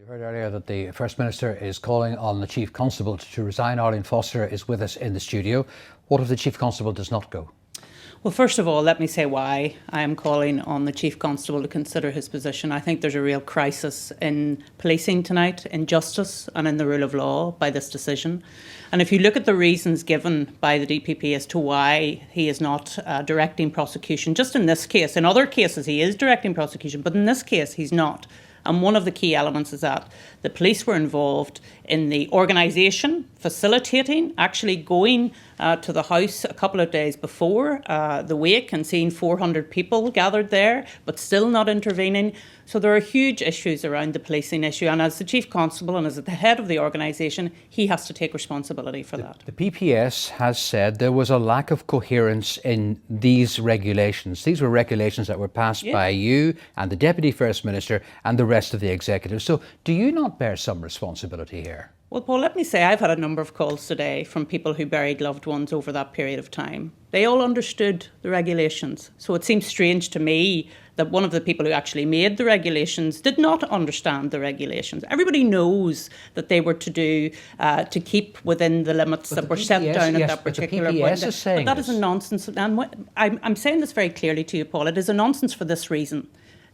We heard earlier that the First Minister is calling on the Chief Constable to resign. Arlene Foster is with us in the studio. What if the Chief Constable does not go? Well, first of all, let me say why I am calling on the Chief Constable to consider his position. I think there's a real crisis in policing tonight, in justice and in the rule of law by this decision. And if you look at the reasons given by the DPP as to why he is not directing prosecution, just in this case, in other cases he is directing prosecution, but in this case he's not. And one of the key elements is that the police were involved in the organisation, facilitating, actually going to the house a couple of days before the wake and seeing 400 people gathered there, but still not intervening. So there are huge issues around the policing issue. And as the Chief Constable and as the head of the organisation, he has to take responsibility for that. The PPS has said there was a lack of coherence in these regulations. These were regulations that were passed by you and the Deputy First Minister and the rest of the executive. So do you not bear some responsibility here? Well, Paul, let me say I've had a number of calls today from people who buried loved ones over that period of time. They all understood the regulations. So it seems strange to me that one of the people who actually made the regulations did not understand the regulations. Everybody knows that they were to do to keep within the limits that were set down at that particular point. But that is a nonsense. And I'm saying this very clearly to you, Paul. It is a nonsense for this reason.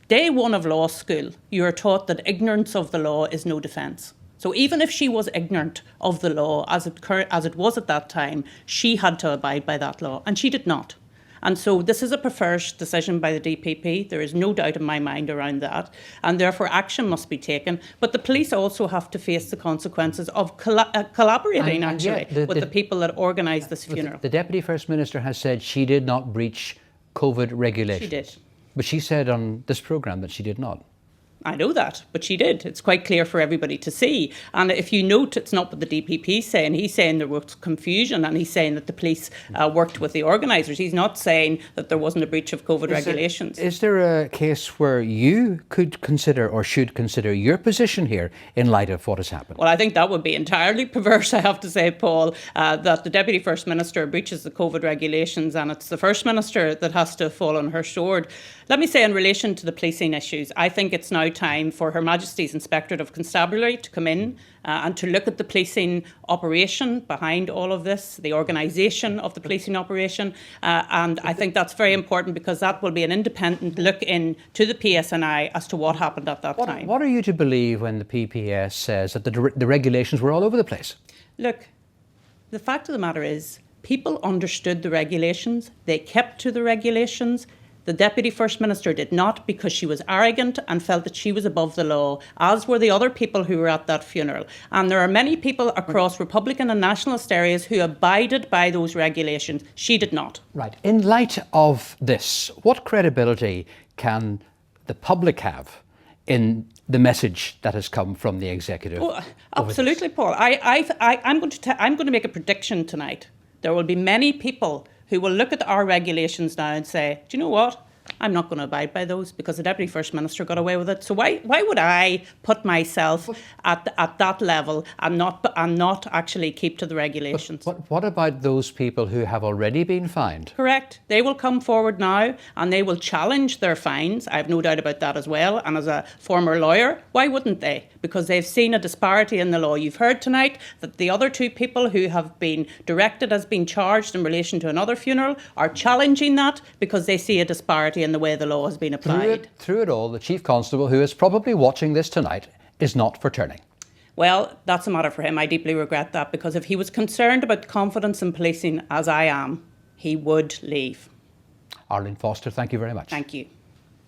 Day one of law school, you are taught that ignorance of the law is no defence. So even if she was ignorant of the law as it was at that time, she had to abide by that law, and she did not. And so this is a perverse decision by the DPP. There is no doubt in my mind around that, and therefore action must be taken. But the police also have to face the consequences of collaborating with the people that organised this funeral. The Deputy First Minister has said she did not breach COVID regulations. She did. But she said on this programme that she did not. I know that, but she did. It's quite clear for everybody to see. And if you note, it's not what the DPP is saying. He's saying there was confusion, and he's saying that the police worked with the organisers. He's not saying that there wasn't a breach of COVID regulations. Is there a case where you could consider or should consider your position here in light of what has happened? Well, I think that would be entirely perverse, I have to say, Paul, that the Deputy First Minister breaches the COVID regulations and it's the First Minister that has to fall on her sword. Let me say in relation to the policing issues, I think it's now time for Her Majesty's Inspectorate of Constabulary to come in and to look at the policing operation behind all of this, the organisation of the policing operation. And I think that's very important because that will be an independent look into the PSNI as to what happened at that time. What are you to believe when the PPS says that the regulations were all over the place? Look, the fact of the matter is people understood the regulations. They kept to the regulations. The Deputy First Minister did not because she was arrogant and felt that she was above the law, as were the other people who were at that funeral. And there are many people across Republican and nationalist areas who abided by those regulations. She did not. Right. In light of this, what credibility can the public have in the message that has come from the executive? Oh, absolutely, Paul. I'm going to make a prediction tonight. There will be many people who will look at our regulations now and say, do you know what? I'm not going to abide by those because the Deputy First Minister got away with it. So why would I put myself at that level and not actually keep to the regulations? But what about those people who have already been fined? Correct. They will come forward now and they will challenge their fines. I have no doubt about that as well. And as a former lawyer, why wouldn't they? Because they've seen a disparity in the law. You've heard tonight that the other two people who have been directed as being charged in relation to another funeral are challenging that because they see a disparity in the way the law has been applied. Through it all, the Chief Constable, who is probably watching this tonight, is not for turning. Well, that's a matter for him. I deeply regret that because if he was concerned about confidence in policing, as I am, he would leave. Arlene Foster, thank you very much. Thank you.